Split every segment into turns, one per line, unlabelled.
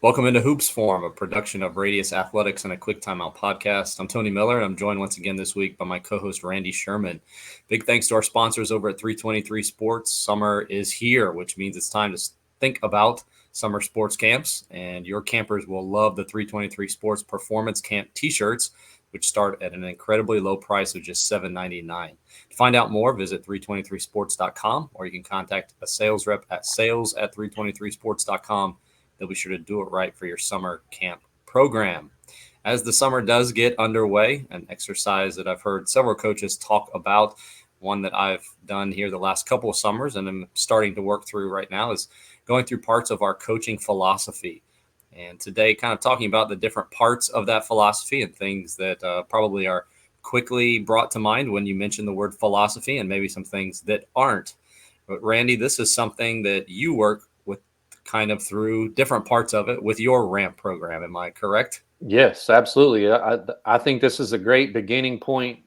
Welcome into Hoops Form, a production of Radius Athletics and a Quick Timeout podcast. I'm Tony Miller, and I'm joined once again this week by my co-host Randy Sherman. Big thanks to our sponsors over at 323 Sports. Summer is here, which means it's time to think about summer sports camps, and your campers will love the 323 Sports Performance Camp t-shirts, which start at an incredibly low price of just $7.99. To find out more, visit 323sports.com, or you can contact a sales rep at sales@323sports.com. They'll be sure to do it right for your summer camp program. As the summer does get underway, an exercise that I've heard several coaches talk about, one that I've done here the last couple of summers and I'm starting to work through right now, is going through parts of our coaching philosophy. And today, kind of talking about the different parts of that philosophy and things that probably are quickly brought to mind when you mention the word philosophy, and maybe some things that aren't. But Randy, this is something that you work with kind of through different parts of it with your ramp program. Am I correct?
Yes, absolutely. I think this is a great beginning point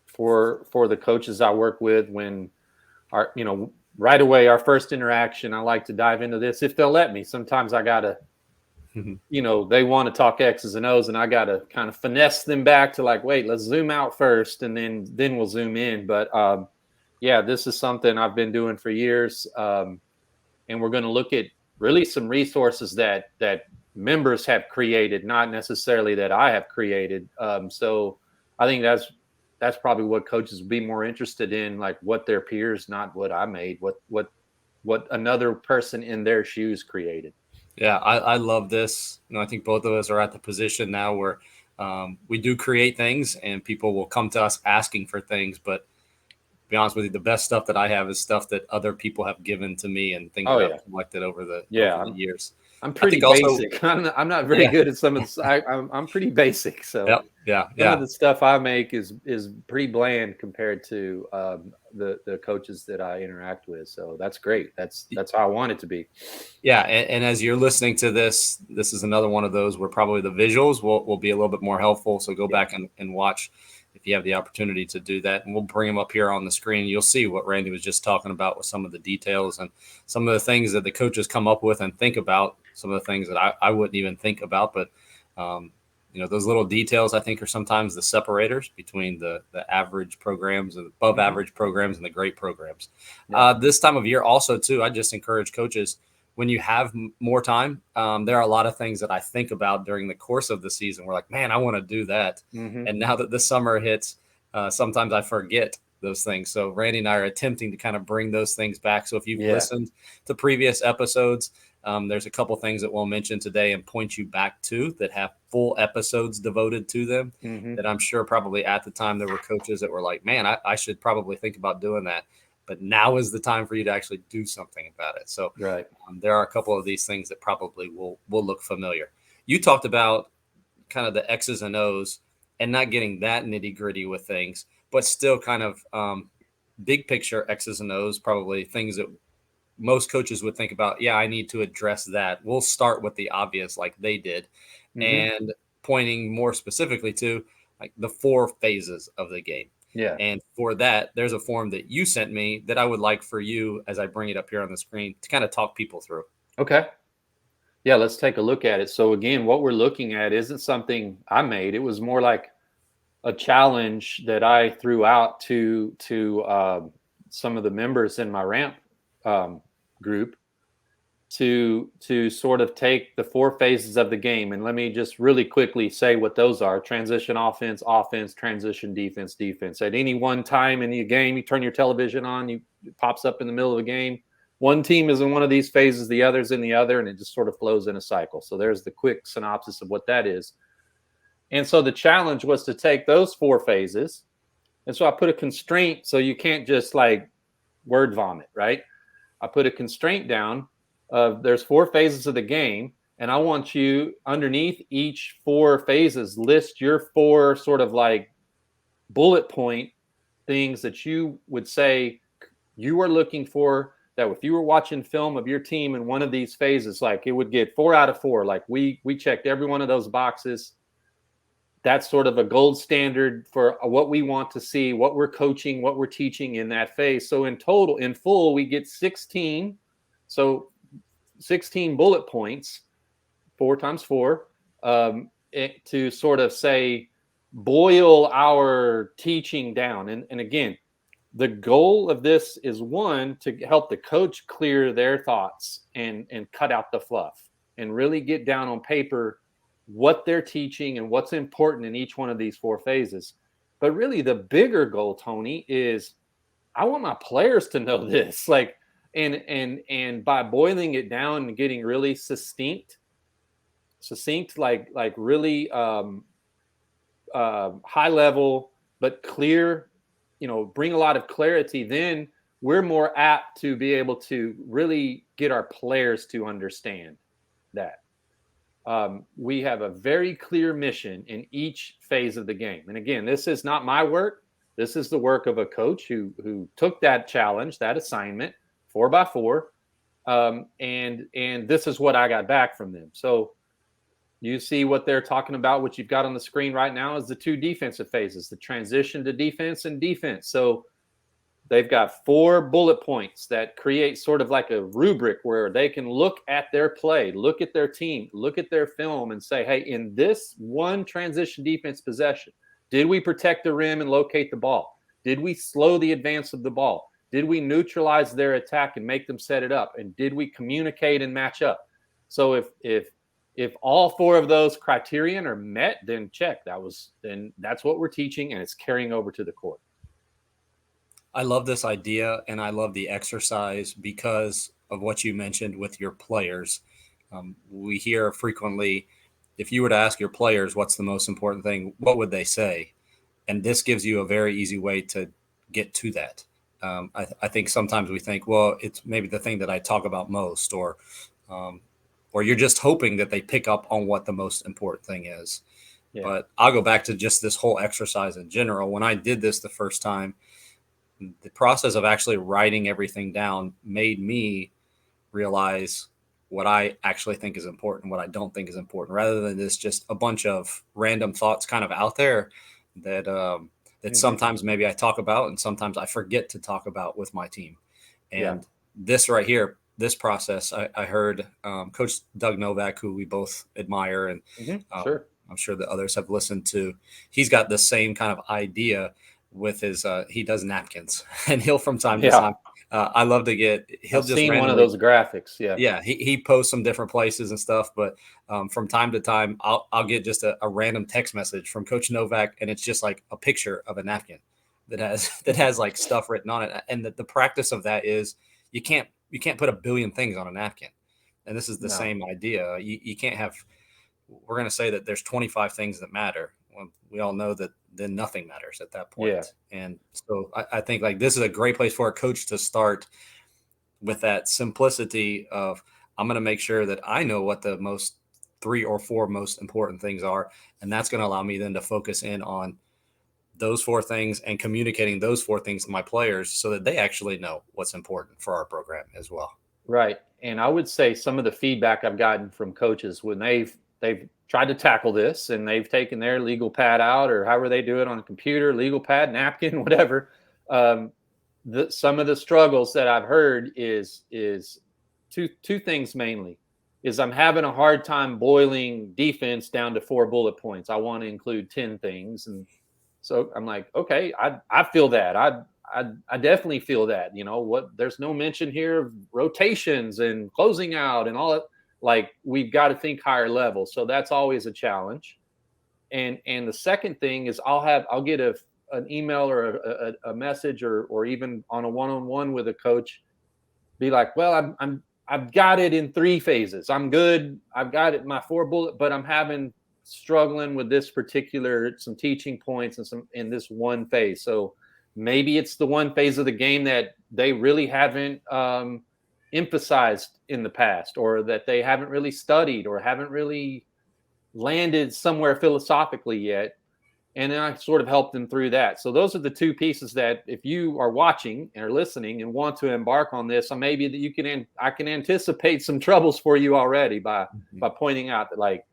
for the coaches I work with when right away our first interaction. I like to dive into this if they'll let me. Sometimes I gotta they want to talk X's and O's, and I got to kind of finesse them back to like, wait, let's zoom out first, and then we'll zoom in. But yeah, this is something I've been doing for years, and we're going to look at really some resources that members have created, not necessarily that I have created. So I think that's probably what coaches would be more interested in, like what their peers, not what I made, what another person in their shoes created.
Yeah, I love this. I think both of us are at the position now where we do create things and people will come to us asking for things. But to be honest with you, the best stuff that I have is stuff that other people have given to me and things
Oh
that
yeah,
I've collected over the
yeah.
years.
I'm
I
pretty
think also,
basic. I'm not very
yeah,
good at some of this. I'm pretty basic. So some of
yeah.
the stuff I make is pretty bland compared to the coaches that I interact with. So that's great. That's how I want it to be.
Yeah, and as you're listening to this, this is another one of those where probably the visuals will be a little bit more helpful. So go
Yeah.
back and watch if you have the opportunity to do that. And we'll bring them up here on the screen. You'll see what Randy was just talking about with some of the details and some of the things that the coaches come up with and think about, some of the things that I wouldn't even think about. But, those little details, I think, are sometimes the separators between the average programs and above average programs and the great programs.
Yeah.
This time of year also, too, I just encourage coaches – when you have more time, there are a lot of things that I think about during the course of the season. We're like, man, I want to do that.
Mm-hmm.
And now that the summer hits, sometimes I forget those things. So Randy and I are attempting to kind of bring those things back. So if you've
Yeah.
listened to previous episodes, there's a couple things that we'll mention today and point you back to that have full episodes devoted to them.
Mm-hmm.
That I'm sure probably at the time there were coaches that were like, man, I should probably think about doing that. But now is the time for you to actually do something about it. So
Right.
there are a couple of these things that probably will look familiar. You talked about kind of the X's and O's and not getting that nitty gritty with things, but still kind of big picture X's and O's, probably things that most coaches would think about. Yeah, I need to address that. We'll start with the obvious like they did,
Mm-hmm.
and pointing more specifically to like the four phases of the game.
Yeah.
And for that, there's a form that you sent me that I would like for you, as I bring it up here on the screen, to kind of talk people through.
Okay. Yeah. Let's take a look at it. So again, what we're looking at isn't something I made. It was more like a challenge that I threw out to some of the members in my ramp group to sort of take the four phases of the game. And let me just really quickly say what those are: transition offense, offense, transition defense, defense. At any one time in the game, you turn your television on, it pops up in the middle of the game. One team is in one of these phases, the other's in the other, and it just sort of flows in a cycle. So there's the quick synopsis of what that is. And so the challenge was to take those four phases. And so I put a constraint so you can't just like word vomit, right? I put a constraint down of there's four phases of the game. And I want you underneath each four phases, list your four sort of like bullet point things that you would say you are looking for, that if you were watching film of your team in one of these phases, like it would get 4 out of 4. Like we checked every one of those boxes. That's sort of a gold standard for what we want to see, what we're coaching, what we're teaching in that phase. So in total, in full, we get 16. So 16 bullet points 4 times 4, to sort of say, boil our teaching down. And again, the goal of this is, one, to help the coach clear their thoughts and cut out the fluff and really get down on paper what they're teaching and what's important in each one of these 4 phases. But really the bigger goal, Tony, is I want my players to know this. Like, and by boiling it down and getting really succinct, like really high level but clear, bring a lot of clarity, then we're more apt to be able to really get our players to understand that we have a very clear mission in each phase of the game. And again, this is not my work. This is the work of a coach who took that challenge, that assignment, 4x4, and this is what I got back from them. So you see what they're talking about. What you've got on the screen right now is the 2 defensive phases, the transition to defense and defense. So they've got 4 bullet points that create sort of like a rubric where they can look at their play, look at their team, look at their film and say, hey, in this one transition defense possession, did we protect the rim and locate the ball? Did we slow the advance of the ball? Did we neutralize their attack and make them set it up? And did we communicate and match up? So if all 4 of those criterion are met, then check. Then that's what we're teaching, and it's carrying over to the court.
I love this idea, and I love the exercise because of what you mentioned with your players. We hear frequently, if you were to ask your players what's the most important thing, what would they say? And this gives you a very easy way to get to that. I think sometimes we think, well, it's maybe the thing that I talk about most, or you're just hoping that they pick up on what the most important thing is. Yeah. But I'll go back to just this whole exercise in general. When I did this the first time, the process of actually writing everything down made me realize what I actually think is important, what I don't think is important, rather than this just a bunch of random thoughts kind of out there that sometimes maybe I talk about and sometimes I forget to talk about with my team. And this right here, this process, I heard Coach Doug Novak, who we both admire, and
sure.
I'm sure that others have listened to. He's got the same kind of idea with his he does napkins, and he'll from time to time. I love to get. He'll
I've
just
seen one of those graphics. Yeah.
He posts some different places and stuff, but from time to time, I'll get just a random text message from Coach Novak, and it's just like a picture of a napkin that has like stuff written on it. And the practice of that is you can't put a billion things on a napkin, and this is the same idea. You can't have. We're going to say that there's 25 things that matter. Well, we all know that then nothing matters at that point.
Yeah.
And so I think like this is a great place for a coach to start with that simplicity of, I'm going to make sure that I know what the most 3 or 4 most important things are. And that's going to allow me then to focus in on those 4 things and communicating those 4 things to my players so that they actually know what's important for our program as well.
Right. And I would say some of the feedback I've gotten from coaches when they've tried to tackle this and they've taken their legal pad out, or however they do it on a computer, legal pad, napkin, whatever. Some of the struggles that I've heard is two things mainly. Is I'm having a hard time boiling defense down to 4 bullet points. I want to include 10 things. And so I'm like, okay, I feel that. I definitely feel that, there's no mention here of rotations and closing out and all that. Like, we've got to think higher level. So that's always a challenge. And the second thing is I'll get an email or a message or even on a one-on-one with a coach, be like, well, I've got it in 3 phases. I'm good. I've got it, my 4 bullet, but I'm struggling with this particular, some teaching points and some in this one phase. So maybe it's the one phase of the game that they really haven't emphasized in the past, or that they haven't really studied or haven't really landed somewhere philosophically yet. And then I sort of help them through that. So those are the 2 pieces that if you are watching or listening and want to embark on this, so maybe that I can anticipate some troubles for you already by pointing out that like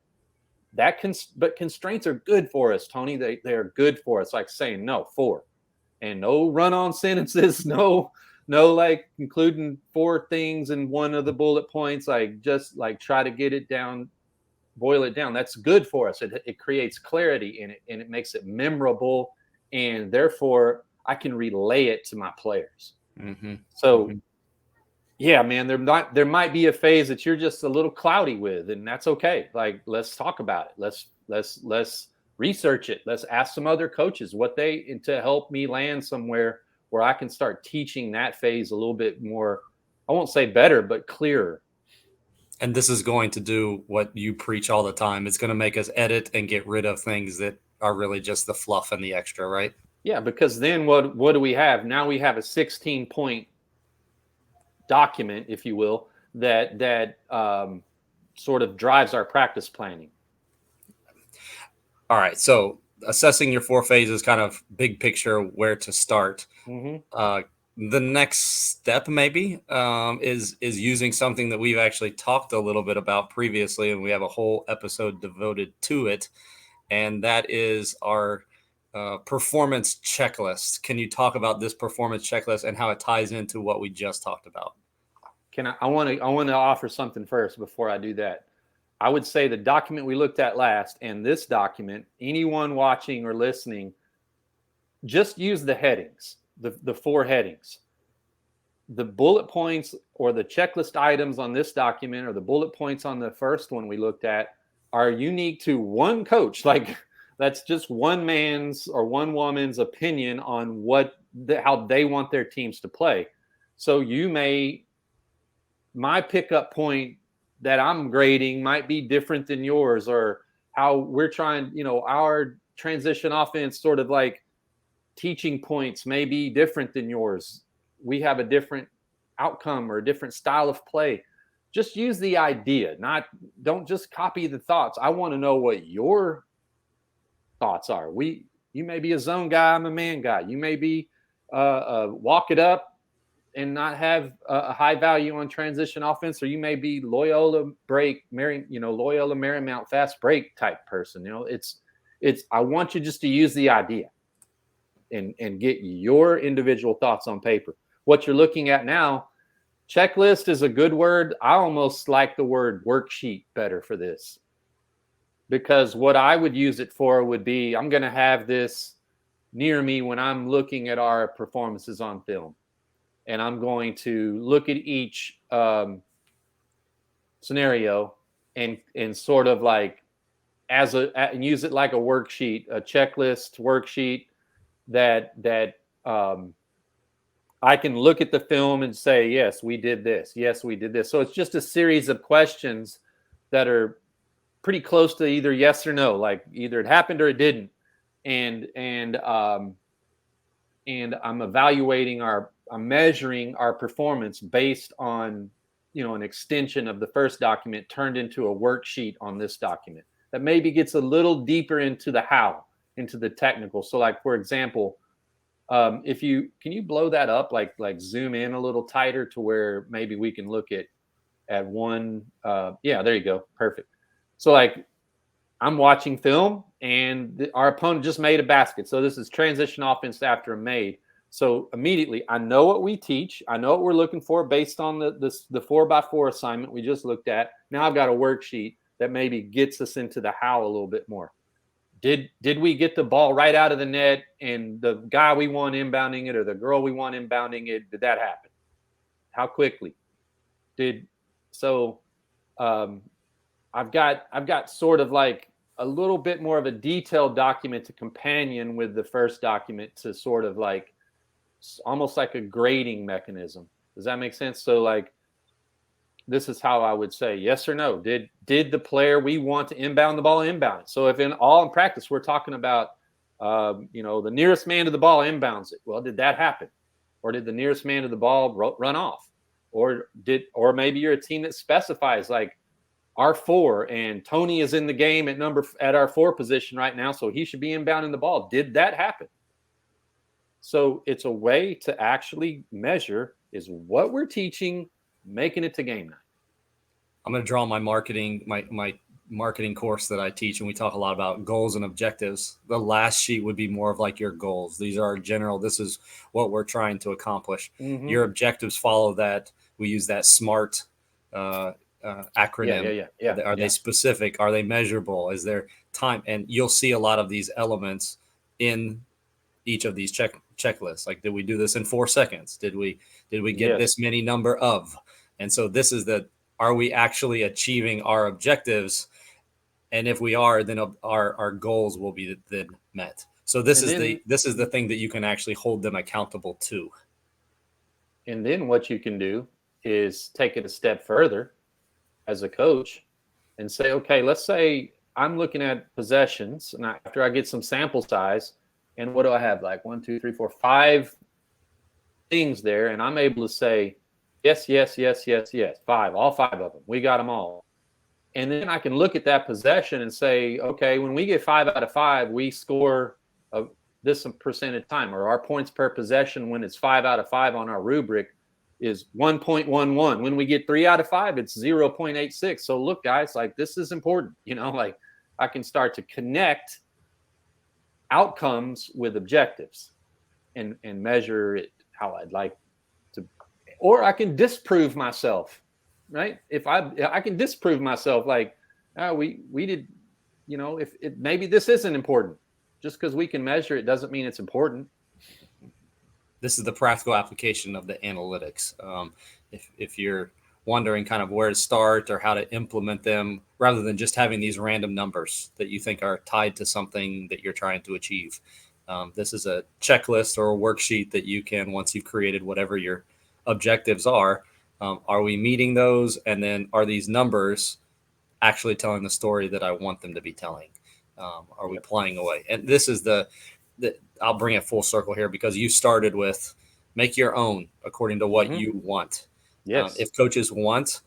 but constraints are good for us, Tony. They are good for us. Like saying no 4 and no run-on sentences, no like including 4 things in one of the bullet points, like just like try to get it down boil it down. That's good for us. It creates clarity in it, and it makes it memorable, and therefore I can relay it to my players.
Mm-hmm.
So
Mm-hmm.
yeah, man, there might be a phase that you're just a little cloudy with, and that's okay. Like, let's talk about it. Let's research it. Let's ask some other coaches what they to help me land somewhere where I can start teaching that phase a little bit more. I won't say better, but clearer.
And this is going to do what you preach all the time. It's going to make us edit and get rid of things that are really just the fluff and the extra, right?
Yeah, because then what do we have? Now we have a 16-point document, if you will, that sort of drives our practice planning.
All right. So assessing your 4 phases, kind of big picture, where to start.
Mm-hmm.
The next step maybe is using something that we've actually talked a little bit about previously, and we have a whole episode devoted to it, and that is our performance checklist. Can you talk about this performance checklist and how it ties into what we just talked about?
I want to offer something first before I do that. I would say the document we looked at last and this document, anyone watching or listening, just use the headings, the 4 headings. The bullet points or the checklist items on this document or the bullet points on the first one we looked at are unique to one coach. Like, that's just one man's or one woman's opinion on how they want their teams to play. So my pickup point that I'm grading might be different than yours, or how we're trying, our transition offense sort of like teaching points may be different than yours. We have a different outcome or a different style of play. Just use the idea, don't just copy the thoughts. I want to know what your thoughts are. You may be a zone guy, I'm a man guy. You may be walk it up and not have a high value on transition offense, or you may be Loyola Marymount fast break type person. I want you just to use the idea and get your individual thoughts on paper. What you're looking at now, checklist is a good word. I almost like the word worksheet better for this, because what I would use it for would be, I'm going to have this near me when I'm looking at our performances on film. And I'm going to look at each scenario and sort of like and use it like a worksheet, a checklist worksheet that I can look at the film and say, yes, we did this. Yes, we did this. So it's just a series of questions that are pretty close to either yes or no, like either it happened or it didn't. And I'm I'm measuring our performance based on, an extension of the first document turned into a worksheet on this document that maybe gets a little deeper into the how, into the technical. So like, for example, can you blow that up, like zoom in a little tighter to where maybe we can look at one. Yeah, there you go. Perfect. So like, I'm watching film and our opponent just made a basket. So this is transition offense after a made. So immediately I know what we teach. I know what we're looking for based on the 4x4 assignment we just looked at. Now I've got a worksheet that maybe gets us into the how a little bit more. Did we get the ball right out of the net and the guy we want inbounding it or the girl we want inbounding it, did that happen? How quickly? I've got sort of like a little bit more of a detailed document to companion with the first document to sort of like almost like a grading mechanism. Does that make sense? So like, this is how I would say yes or no. Did the player we want to inbound the ball inbound it? So if in practice we're talking about the nearest man to the ball inbounds it, well, did that happen? Or did the nearest man to the ball run off? Or maybe you're a team that specifies like our 4 and Tony is in the game at our 4 position right now, so he should be inbounding the ball. Did that happen? So it's a way to actually measure, is what we're teaching making it to game night?
I'm going to draw my marketing course that I teach, and we talk a lot about goals and objectives. The last sheet would be more of like your goals. These are general. This is what we're trying to accomplish. Mm-hmm. Your objectives follow that. We use that SMART acronym? Are they specific? Are they measurable? Is there time? And you'll see a lot of these elements in each of these checklists. Like, did we do this in 4 seconds? Did we get this many number of? And so this is are we actually achieving our objectives? And if we are, then our goals will be then met. So this is the thing that you can actually hold them accountable to.
And then what you can do is take it a step further as a coach and say, okay, let's say I'm looking at possessions, and after I get some sample size, and what do I have? Like 1, 2, 3, 4, 5 things there, and I'm able to say, yes, yes, yes, yes, yes, 5, all 5 of them. We got them all. And then I can look at that possession and say, okay, when we get 5 out of 5, we score this percentage time, or our points per possession when it's 5 out of 5 on our rubric is 1.11. When we get 3 out of 5, it's 0.86. So look, guys, like, this is important. Like, I can start to connect outcomes with objectives and measure it how I'd like to, or I can disprove myself, right? If I can disprove myself, like, we did, if maybe this isn't important. Just because we can measure it doesn't mean it's important.
This is the practical application of the analytics. If you're wondering kind of where to start or how to implement them, rather than just having these random numbers that you think are tied to something that you're trying to achieve. This is a checklist or a worksheet that you can, once you've created whatever your objectives are we meeting those? And then are these numbers actually telling the story that I want them to be telling? Are we playing away? And this is I'll bring it full circle here, because you started with make your own according to what you want.
Yes.
If coaches want,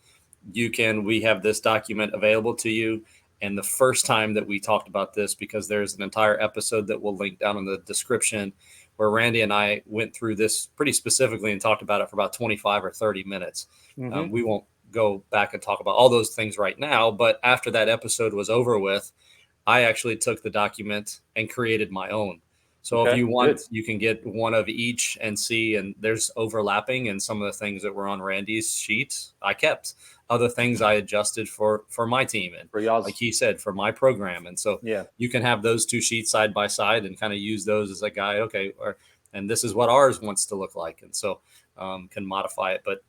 we have this document available to you. And the first time that we talked about this, because there's an entire episode that we'll link down in the description where Randy and I went through this pretty specifically and talked about it for about 25 or 30 minutes. We won't go back and talk about all those things right now, but after that episode was over with, I actually took the document and created my own. So if you want, you can get one of each and see, and there's overlapping, and some of the things that were on Randy's sheet, I kept. Other things I adjusted for my team, and like he said, for my program. And so you can have those 2 sheets side by side and kind of use those as a guide. Okay. And this is what ours wants to look like. And so can modify it. But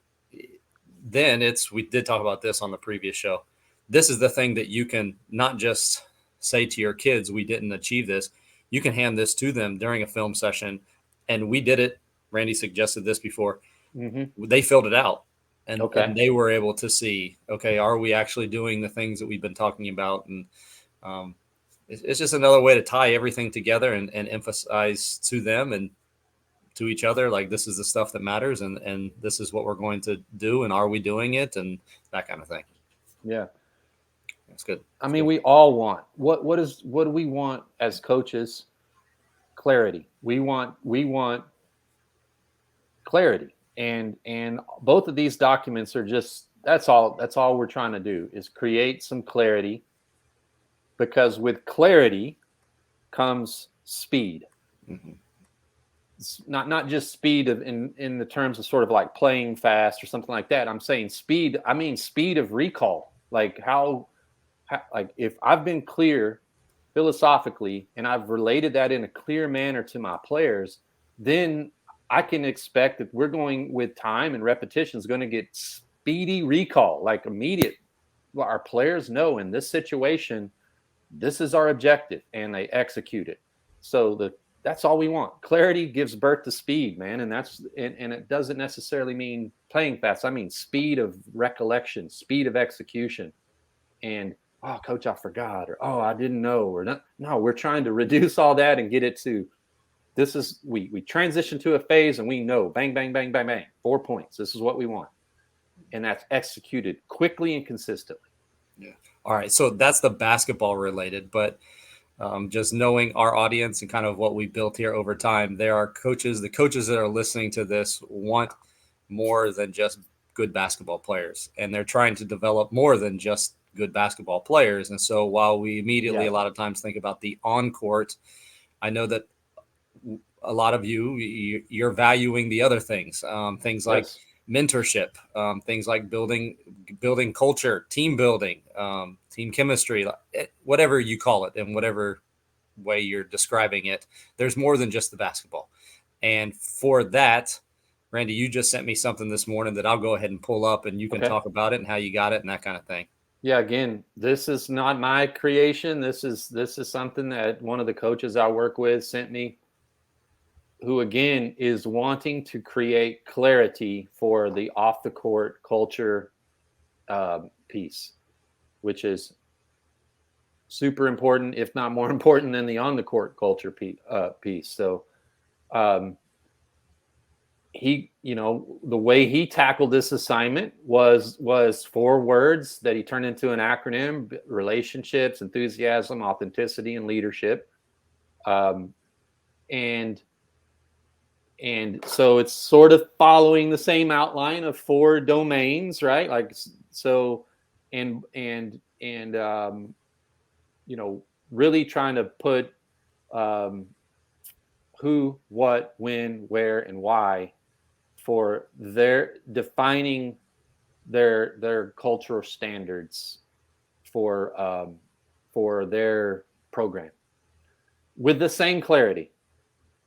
then we did talk about this on the previous show. This is the thing that you can not just say to your kids, we didn't achieve this. You can hand this to them during a film session. And we did it. Randy suggested this before. They filled it out. And they were able to see, okay, are we actually doing the things that we've been talking about? And it's just another way to tie everything together and emphasize to them and to each other, like, this is the stuff that matters, and this is what we're going to do, and are we doing it, and that kind of thing.
Yeah.
That's good.
I mean, we all want what do we want as coaches? Clarity. We want clarity. And both of these documents are just, that's all we're trying to do, is create some clarity, because with clarity comes speed. It's not just speed in the terms of sort of like playing fast or something like that. I'm saying speed. I mean speed of recall. Like how like if I've been clear philosophically and I've related that in a clear manner to my players, then I can expect that we're going, with time and repetition, is going to get speedy recall, like immediate. Well, our players know in this situation, this is our objective, and they execute it. So that's all we want. Clarity gives birth to speed, man. And it doesn't necessarily mean playing fast. I mean speed of recollection, speed of execution. And, oh, coach, I forgot, or, oh, I didn't know, or not. No, we're trying to reduce all that and get it to, this is, we transition to a phase and we know, bang, bang, bang, bang, bang, 4 points. This is what we want. And that's executed quickly and consistently.
Yeah. All right. So that's the basketball related, but just knowing our audience and kind of what we built here over time, there are the coaches that are listening to this want more than just good basketball players. And they're trying to develop more than just good basketball players. And so while we immediately a lot of times think about the on court, I know that a lot of you're valuing the other things, things like mentorship, things like building culture, team building, team chemistry, whatever you call it, and whatever way you're describing it. There's more than just the basketball. And for that, Randy, you just sent me something this morning that I'll go ahead and pull up, and you can
Okay.
talk about it and how you got it and that kind of thing.
Yeah, again, this is not my creation. This is something that one of the coaches I work with sent me, who again is wanting to create clarity for the off the court culture piece, which is super important, if not more important than the on the court culture piece. So um, he, the way he tackled this assignment was 4 words that he turned into an acronym: relationships, enthusiasm, authenticity, and leadership. Um, and so it's sort of following the same outline of 4 domains, right? Like, so, and really trying to put um, who, what, when, where, and why for their defining their cultural standards for their program with the same clarity.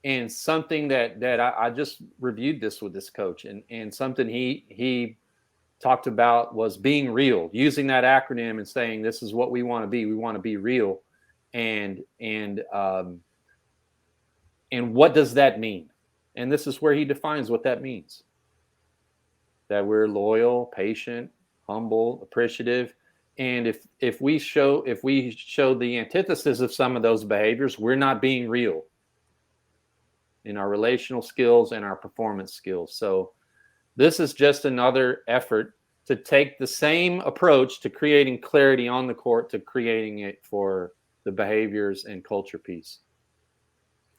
And something that I just reviewed this with this coach, and something he talked about was being real, using that acronym and saying, this is what we want to be. We want to be real. And what does that mean? And this is where he defines what that means: that we're loyal, patient, humble, appreciative. And if we show the antithesis of some of those behaviors, we're not being real in our relational skills and our performance skills. So this is just another effort to take the same approach to creating clarity on the court to creating it for the behaviors and culture piece.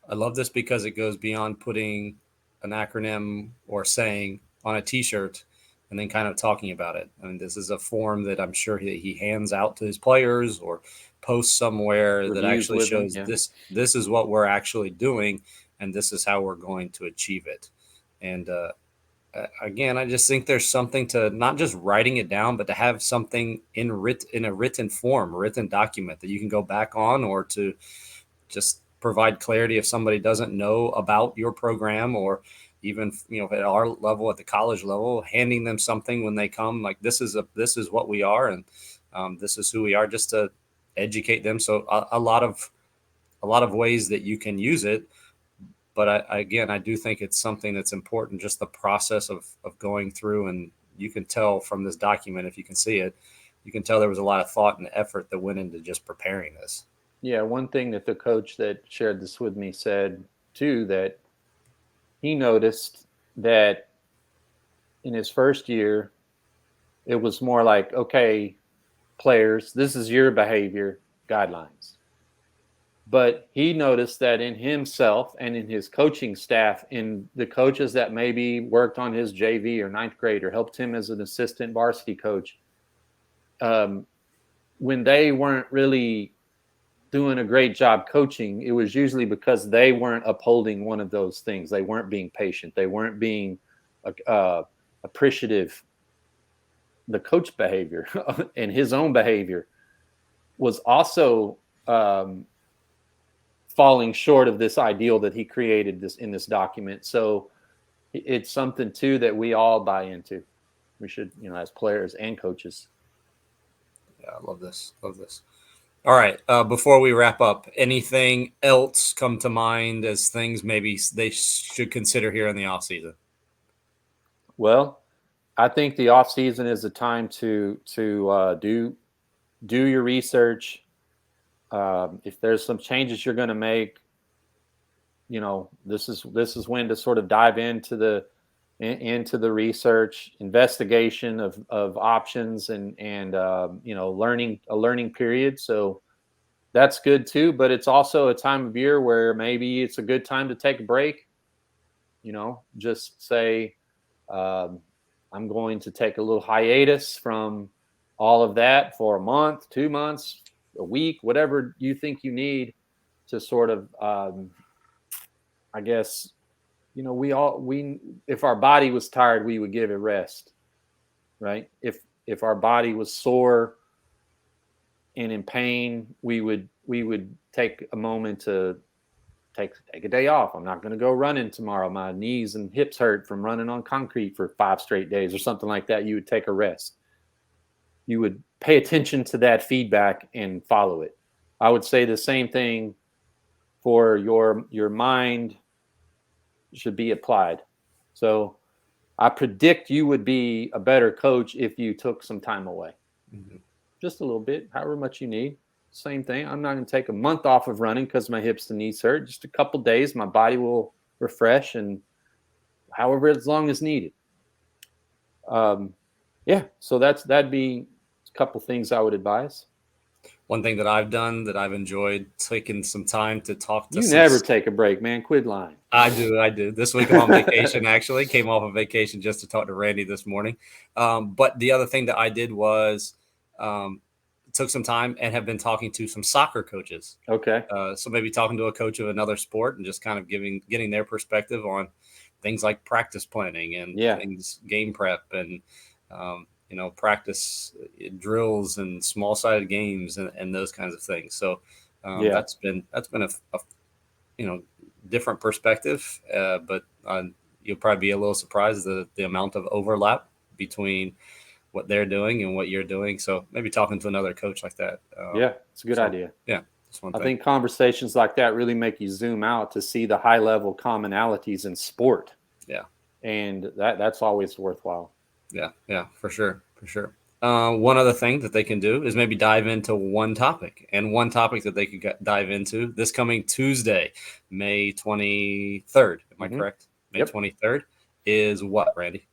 I love this because it goes beyond putting an acronym or saying on a T-shirt and then kind of talking about it. I mean, this is a form that I'm sure he hands out to his players or posts somewhere that
Reviews
actually
with them,
shows
yeah.
this is what we're actually doing, and this is how we're going to achieve it. And again, I just think there's something to not just writing it down, but to have something in a written form, a written document that you can go back on, or to just provide clarity if somebody doesn't know about your program, or even at our level, at the college level, handing them something when they come, like this is what we are, and this is who we are, just to educate them. So a lot of ways that you can use it. But I do think it's something that's important, just the process of going through. And you can tell from this document, if you can see it, you can tell there was a lot of thought and effort that went into just preparing this.
Yeah, one thing that the coach that shared this with me said too, that he noticed that in his first year, it was more like, okay, players, this is your behavior guidelines. But he noticed that in himself and in his coaching staff, in the coaches that maybe worked on his JV or ninth grade or helped him as an assistant varsity coach, when they weren't really doing a great job coaching, it was usually because they weren't upholding one of those things. They weren't being patient. They weren't being appreciative. The coach behavior and his own behavior was also falling short of this ideal that he created this in this document. So it's something too that we all buy into. We should, as players and coaches.
Yeah, I love this. Love this. All right. Before we wrap up, anything else come to mind as things maybe they should consider here in the off season?
Well, I think the off season is a time to do your research. If there's some changes you're going to make, this is when to sort of dive into the research, investigation of options, and learning period. So that's good too. But it's also a time of year where maybe it's a good time to take a break. Just say, I'm going to take a little hiatus from all of that for a month, 2 months, a week, whatever you think you need to sort of, I guess, you know, we if our body was tired, we would give it rest, right? If our body was sore and in pain, we would take a moment to take a day off. I'm not going to go running tomorrow. My knees and hips hurt from running on concrete for 5 straight days or something like that. You would take a rest. You would pay attention to that feedback and follow it. I would say the same thing for your mind should be applied. So I predict you would be a better coach if you took some time away. Mm-hmm. Just a little bit, however much you need. Same thing. I'm not going to take a month off of running because my hips and knees hurt. Just a couple days, my body will refresh, and however as long as needed. Yeah. So that'd be a couple things I would advise.
One thing that I've done that I've enjoyed taking some time to talk to.
You never take a break, man. Quit lying.
I do. This week I'm on vacation, actually. Came off of vacation just to talk to Randy this morning. But the other thing that I did was took some time and have been talking to some soccer coaches.
Okay.
So maybe talking to a coach of another sport and just kind of getting their perspective on things like practice planning and things, game prep and, practice drills and small sided games and those kinds of things. So that's been a different perspective, but you'll probably be a little surprised the amount of overlap between what they're doing and what you're doing. So maybe talking to another coach like that.
It's a good idea.
Yeah. That's one thing.
I think conversations like that really make you zoom out to see the high level commonalities in sport.
Yeah.
And that's always worthwhile.
Yeah, for sure. One other thing that they can do is maybe dive into one topic, and one topic that they could dive into this coming Tuesday, May 23rd. Am I correct? May 23rd is what, Randy?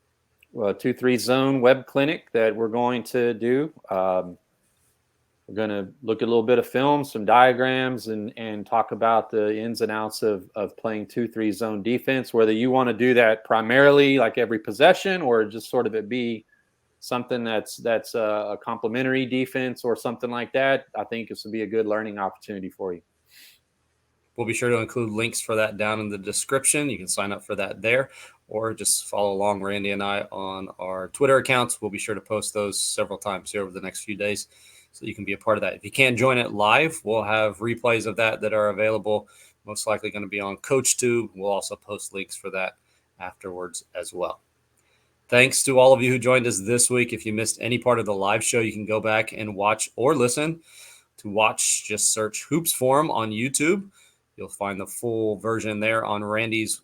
Well, 2-3 zone web clinic that we're going to do. We're going to look at a little bit of film, some diagrams, and talk about the ins and outs of playing 2-3 zone defense, whether you want to do that primarily like every possession or just sort of it be something that's a complementary defense or something like that. I think this would be a good learning opportunity for you.
We'll be sure to include links for that down in the description. You can sign up for that there or just follow along Randy and I on our Twitter accounts. We'll be sure to post those several times here over the next few days so you can be a part of that. If you can't join it live, we'll have replays of that are available, most likely going to be on CoachTube. We'll also post links for that afterwards as well. Thanks to all of you who joined us this week. If you missed any part of the live show, you can go back and watch or listen. To watch, just search Hoops Forum on YouTube. You'll find the full version there on Randy's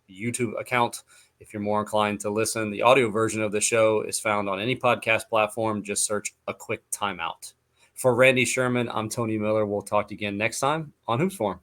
YouTube account. If you're more inclined to listen, the audio version of the show is found on any podcast platform. Just search A Quick Timeout. For Randy Sherman, I'm Tony Miller. We'll talk to you again next time on Hoops Forum.